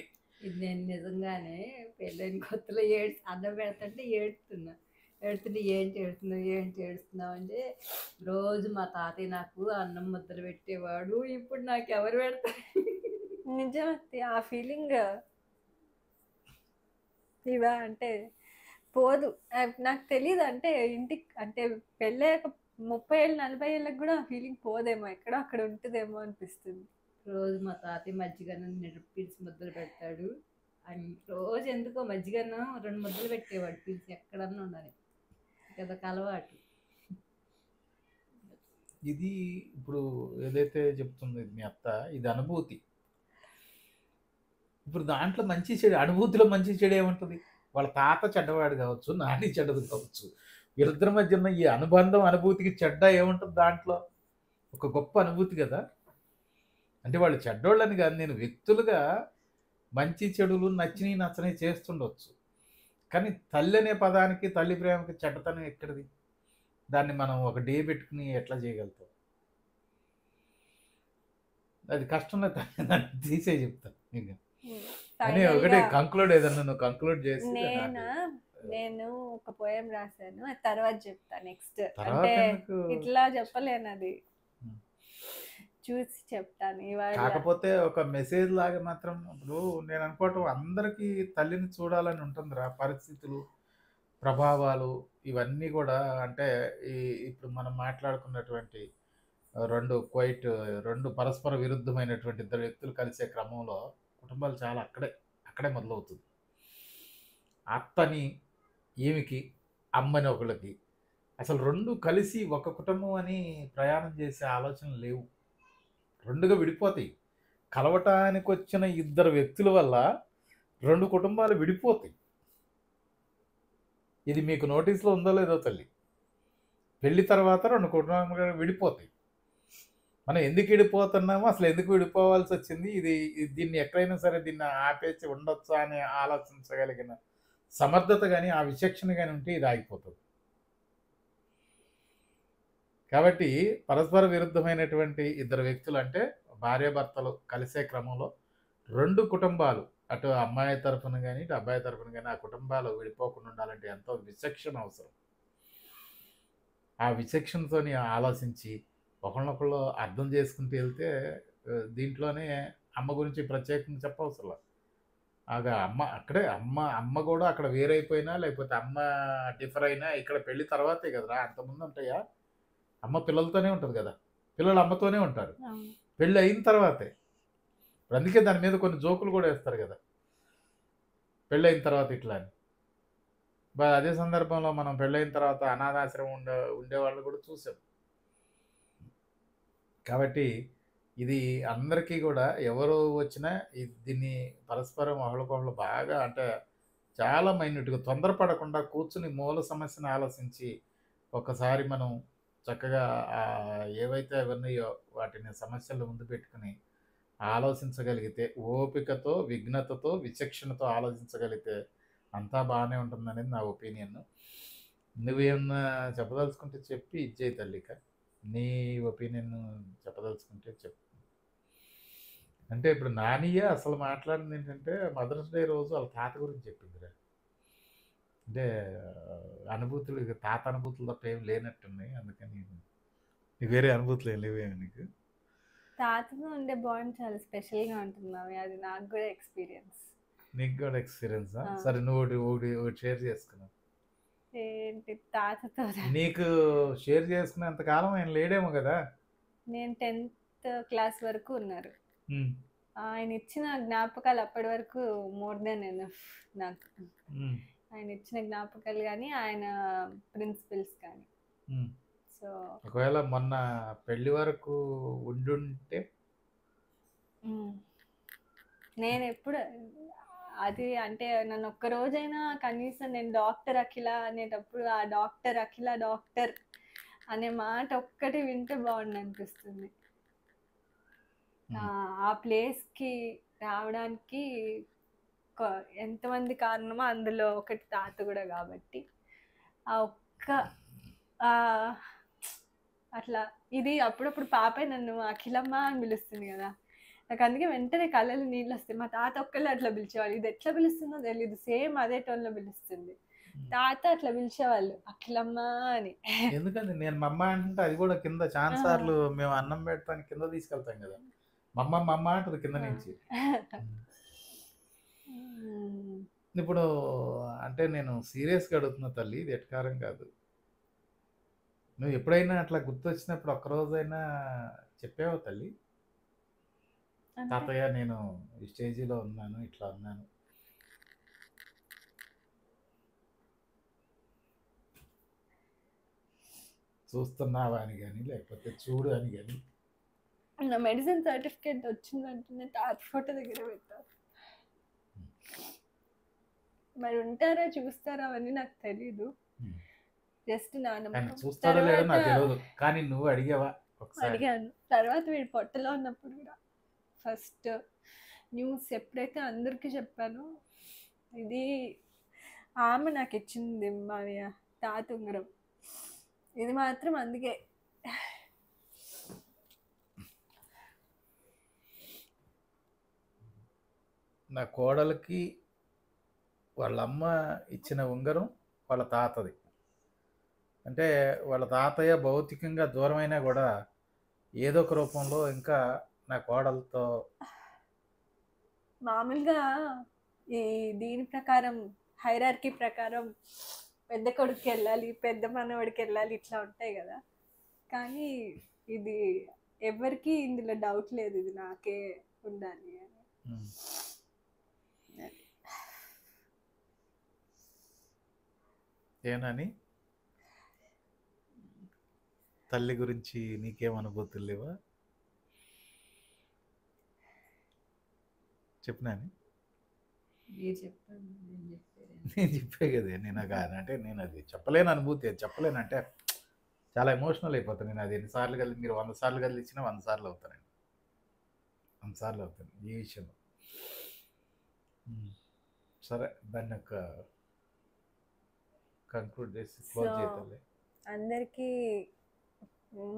ఇది నేను నిజంగానే పెళ్ళైన కొత్తలో అన్నం పెడుతుంటే ఏడుతుంటే ఏంటి ఏడుస్తున్నావు అంటే, రోజు మా తాతయ్య నాకు అన్నం ముద్దలు పెట్టేవాడు, ఇప్పుడు నాకు ఎవరు పెడతారు? నిజమే, ఆ ఫీలింగ్ ఇవా అంటే పోదు. నాకు తెలియదు, అంటే ఇంటికి అంటే పెళ్ళయ్యాక 30 ఏళ్ళు 40 ఏళ్ళకి కూడా ఆ ఫీలింగ్ పోదేమో, ఎక్కడో అక్కడ ఉంటుందేమో అనిపిస్తుంది. రోజు మా తాతయ్య మజ్జిగన్నం పిలిచి ముద్దలు పెడతాడు, అని రోజు ఎందుకో మజ్జిగన్నం 2 ముద్దలు పెట్టేవాడు పిలిచి, ఎక్కడన్నా ఉండాలి, అదొక అలవాటు. ఇది ఇప్పుడు ఏదైతే చెప్తుంది మీ అత్త, ఇది అనుభూతి. ఇప్పుడు దాంట్లో మంచి చెడు, అనుభూతిలో మంచి చెడు ఏముంటుంది? వాళ్ళ తాత చెడ్డవాడు కావచ్చు, నాని చెడ్డది కావచ్చు, వీరిద్దరి మధ్య ఉన్న ఈ అనుబంధం, అనుభూతికి చెడ్డ ఏముంటుంది దాంట్లో? ఒక గొప్ప అనుభూతి కదా. అంటే వాళ్ళు చెడ్డోళ్ళని కాదు, నేను వ్యక్తులుగా మంచి చెడులు నచ్చిని నచ్చని చేస్తుండొచ్చు, కానీ తల్లి అనే పదానికి, తల్లి ప్రేమకి చెడ్డతనం ఎక్కడిది? దాన్ని మనం ఒక డే పెట్టుకుని ఎట్లా చేయగలుగుతాం? అది కష్టంలో తీసే చెప్తాను మీకు. అని ఒకటే కంక్లూడ్, ఏదన్నా నువ్వు కంక్లూడ్ చేసి. నేను ఒక పోయం రాశాను, అది తర్వాత చెప్తా. నెక్స్ట్ అంటే ఇట్లా చెప్పలేను, అది చూసి చెప్తాను ఇవాళ. కాకపోతే ఒక మెసేజ్ లాగా మాత్రం, ఇప్పుడు నేను అనుకోవటం అందరికీ తల్లిని చూడాలని ఉంటుందిరా. పరిస్థితులు, ప్రభావాలు ఇవన్నీ కూడా, అంటే ఇప్పుడు మనం మాట్లాడుకున్నటువంటి రెండు పరస్పర విరుద్ధమైనటువంటి ఇద్దరు వ్యక్తులు కలిసే క్రమంలో కుటుంబాలు చాలా అక్కడే మొదలవుతుంది. అత్తని ఈమెకి, అమ్మని ఒకళ్ళకి, అసలు రెండు కలిసి ఒక కుటుంబం అని ప్రయాణం చేసే ఆలోచనలు లేవు, రెండుగా విడిపోతాయి. కలవటానికి వచ్చిన ఇద్దరు వ్యక్తుల వల్ల 2 కుటుంబాలు విడిపోతాయి. ఇది మీకు నోటీస్లో ఉందో లేదో తల్లి, పెళ్లి తర్వాత 2 కుటుంబాలు విడిపోతాయి. మనం ఎందుకు విడిపోతున్నామో, అసలు ఎందుకు విడిపోవాల్సి వచ్చింది, దీన్ని ఎక్కడైనా సరే దీన్ని ఆపేసి ఉండొచ్చా అని ఆలోచించగలిగిన సమర్థత కానీ, ఆ విచక్షణ కానీ ఉంటే ఇది ఆగిపోతుంది. కాబట్టి పరస్పర విరుద్ధమైనటువంటి ఇద్దరు వ్యక్తులు, అంటే భార్యాభర్తలు కలిసే క్రమంలో 2 కుటుంబాలు, అటు అమ్మాయి తరఫున కానీ ఇటు అబ్బాయి తరఫున కానీ, ఆ కుటుంబాలు విడిపోకుండా ఉండాలంటే ఎంతో విచక్షణ అవసరం. ఆ విచక్షణతోని ఆలోచించి ఒకళ్ళనొకళ్ళు అర్థం చేసుకుంటూ వెళ్తే, దీంట్లోనే అమ్మ గురించి ప్రత్యేకంగా చెప్పవసరం. అమ్మ కూడా అక్కడ వేరైపోయినా, లేకపోతే అమ్మ డిఫర్ అయినా, ఇక్కడ పెళ్లి తర్వాతే కదరా, అంతకుముందు ఉంటాయా? అమ్మ పిల్లలతోనే ఉంటుంది కదా, పిల్లలు అమ్మతోనే ఉంటారు. పెళ్ళి అయిన తర్వాతే. ఇప్పుడు అందుకే దాని మీద కొన్ని జోకులు కూడా వేస్తారు కదా, పెళ్ళి అయిన తర్వాత ఇట్లా అని. అదే సందర్భంలో మనం పెళ్ళైన తర్వాత అనాథాశ్రమం ఉండేవాళ్ళు కూడా చూసాం. కాబట్టి ఇది అందరికీ కూడా ఎవరు వచ్చినా దీన్ని పరస్పరం ఒకళ్ళకొకళ్ళు బాగా అంటే చాలా మైన్యూట్గా తొందరపడకుండా కూర్చుని మూల సమస్యను ఆలోచించి ఒకసారి మనం చక్కగా ఏవైతే ఉన్నాయో వాటిని సమస్యలు ముందు పెట్టుకుని ఆలోచించగలిగితే, ఓపికతో, విఘ్నతతో, విచక్షణతో ఆలోచించగలిగితే అంతా బాగానే ఉంటుందనేది నా ఒపీనియన్. నువ్వేమన్నా చెప్పదలుచుకుంటే చెప్పి ఇచ్చేయి తల్లిక. నీ ఒపీనియన్ చెప్పదలుచుకుంటే చెప్పు. అంటే ఇప్పుడు నానియే అసలు మాట్లాడింది ఏంటంటే మదర్స్ డే రోజు వాళ్ళ తాత గురించి చెప్పిందిరా. అంటే అనుభూతులు ఇక తాత అనుభూతులు తప్ప ఏం లేనట్టున్నాయి. అందుకని నీకు వేరే అనుభూతులు ఏం లేవేమో నీకు. తాతతో ఉండే బాండ్ చాలా స్పెషల్గా ఉంటుంది మావి. అది నాకు కూడా ఎక్స్పీరియన్స్. నీకు కూడా ఎక్స్పీరియన్సా? ఆ. సరే నువ్వు ఒకటి షేర్ చేసుకున్నావు. ఏంటి తాతతో? నీకు షేర్ చేసుకునేంత కాలం ఆయన లేడేమో కదా. నేను 10th క్లాస్ వరకు ఉన్నారు. ఉమ్, ఆయన ఇచ్చిన జ్ఞాపకాలు అప్పటి వరకు మోర్ దెన్ ఎనఫ్ నాకు. ఉమ్, ఆయన ఇచ్చిన జ్ఞాపకాలు కానీ ఆయన ప్రిన్సిపల్స్ కానీ. ఉమ్. సో ఒకవేళ మొన్న పెళ్లి వరకు ఉండుంటే నేను ఎప్పుడు అది అంటే నన్ను ఒక్క రోజైనా కనీసం నేను డాక్టర్ అఖిల అనేటప్పుడు ఆ డాక్టర్ అఖిల డాక్టర్ అనే మాట ఒక్కటి వింటే బాగుండు అనిపిస్తుంది. ఆ ప్లేస్కి రావడానికి ఎంతమంది కారణమో అందులో ఒకటి తాత కూడా. కాబట్టి ఆ ఒక్క అట్లా ఇది అప్పుడప్పుడు పాపే నన్ను అఖిలమ్మ అని పిలుస్తుంది కదా, నాకు అందుకే వెంటనే కళ్ళలో నీళ్ళు వస్తాయి. మా తాత ఒక్కళ్ళే అట్లా పిలిచేవాళ్ళు. ఇది ఎట్లా పిలుస్తుందో తెలియదు, సేమ్ అదే టోన్లో పిలుస్తుంది. తాత అట్లా పిలిచేవాళ్ళు అఖిలమ్మ అని. ఎందుకంటే నేను మమ్మ అంటే అది కూడా కింద ఛాన్స్ సార్లు మేము అన్నం పెడతానికి కింద తీసుకెళ్తాం కదా, మమ్మ మమ్మ అంటది కింద నుంచి. ఇప్పుడు అంటే నేను సీరియస్గా అడుగుతున్నా తల్లి, ఇది ఎట్కారం కాదు. నువ్వు ఎప్పుడైనా అట్లా గుర్తొచ్చినప్పుడు ఒక్కరోజైనా చెప్పావా తల్లి, తాతయ్య నేను ఈ స్టేజీలో ఉన్నాను, ఇట్లా ఉన్నాను, చూస్తున్నావా అని కానీ, లేకపోతే చూడు అని కానీ? నా మెడిసిన్ సర్టిఫికేట్ వచ్చిందంటే తాత ఫోటో దగ్గర పెట్టారు. మరి ఉంటారా చూస్తారా అవన్నీ నాకు తెలీదు. జస్ట్ చూస్తారో లేదో నాకు తెలియదు, కానీ నువ్వు అడిగావా ఒకసారి? అడిగాను. తర్వాత వీడు పొట్టలో ఉన్నప్పుడు కూడా ఫస్ట్ న్యూస్ ఎప్పుడైతే అందరికీ చెప్పాను, ఇది ఆమె నాకు ఇచ్చింది మావయ్య తాత ఉంగరం, ఇది మాత్రం అందుకే నా కోడలికి వాళ్ళ అమ్మ ఇచ్చిన ఉంగరం వాళ్ళ తాతది. అంటే వాళ్ళ తాతయ్య భౌతికంగా దూరమైనా కూడా ఏదో ఒక రూపంలో ఇంకా నా కోడలతో. మామూలుగా ఈ దీని ప్రకారం హైరార్కీ ప్రకారం పెద్ద కొడుకుకి వెళ్ళాలి, పెద్ద మనవాడికి వెళ్ళాలి, ఇట్లా ఉంటాయి కదా. కానీ ఇది ఎవరికి ఇందులో డౌట్ లేదు, ఇది నాకే ఉండాలి అని. ఏనని తల్లి గురించి నీకేం అనుభూతులు లేవా? చెప్పినాని నేను చెప్పే కదా. నేను అంటే నేను అది చెప్పలేని అనుభూతి, అది చెప్పలేనంటే చాలా ఎమోషనల్ అయిపోతాను నేను. అది ఎన్నిసార్లు కలిసి మీరు 100 సార్లు కలిసి ఇచ్చినా 100 సార్లు అవుతానండి, 100 సార్లు అవుతాను ఈ విషయంలో. సరే దాన్ని ఒక కంక్లూడ్ చేసి క్లోజ్ చేయాలి. అందరికీ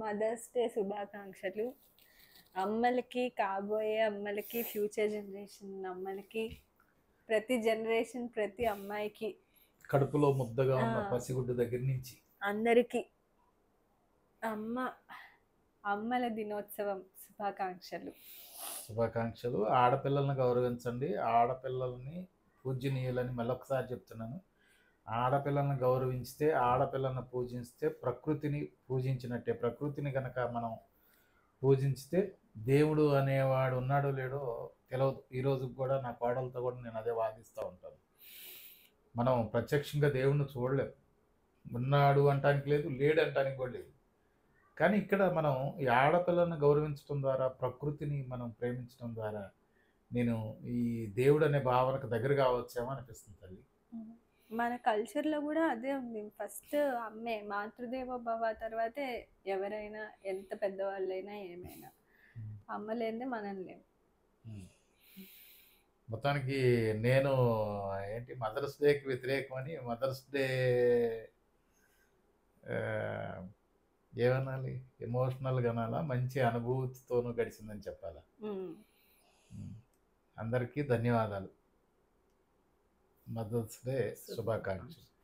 మదర్స్ డే శుభాకాంక్షలు. అమ్మలకి, కాబోయే అమ్మలకి, ఫ్యూచర్ జనరేషన్ అమ్మలకి, ప్రతి జనరేషన్ ప్రతి అమ్మాయికి, కడుపులో ముద్దగా ఉన్న పసిగుడ్డు దగ్గర నుంచి అందరికీ అమ్మల దినోత్సవం శుభాకాంక్షలు. శుభాకాంక్షలు. ఆడపిల్లలను గౌరవించండి, ఆడపిల్లల్ని పూజనీయులని మళ్ళొకసారి చెప్తున్నాను. ఆడపిల్లలను గౌరవించితే, ఆడపిల్లలను పూజిస్తే ప్రకృతిని పూజించినట్టే. ప్రకృతిని కనుక మనం పూజించితే దేవుడు అనేవాడు ఉన్నాడో లేడో తెలియదు. ఈ రోజుకి కూడా నా కోడలతో కూడా నేను అదే వాదిస్తూ ఉంటాను. మనం ప్రత్యక్షంగా దేవుణ్ణి చూడలేం. ఉన్నాడు అంటానికి లేదు, లేడు అంటానికి కూడా లేదు. కానీ ఇక్కడ మనం ఈ ఆడపిల్లను గౌరవించడం ద్వారా, ప్రకృతిని మనం ప్రేమించడం ద్వారా నేను ఈ దేవుడు అనే భావనకు దగ్గర కావచ్చేమో అనిపిస్తుంది తల్లి. మన కల్చర్లో కూడా అదే ఉంది. ఫస్ట్ అమ్మే మాతృదేవ భవ, తర్వాతే ఎవరైనా ఎంత పెద్దవాళ్ళైనా ఏమైనా. అమ్మ లేనిదే మనం లేము. మొత్తానికి నేను మదర్స్ డేకి వ్యతిరేకమని మదర్స్ డే ఏమనాలి, ఎమోషనల్గా అనాలా, మంచి అనుభూతితోనూ గడిచిందని చెప్పాలా. అందరికీ ధన్యవాదాలు. మదర్స్ డే శుభాకాంక్షలు.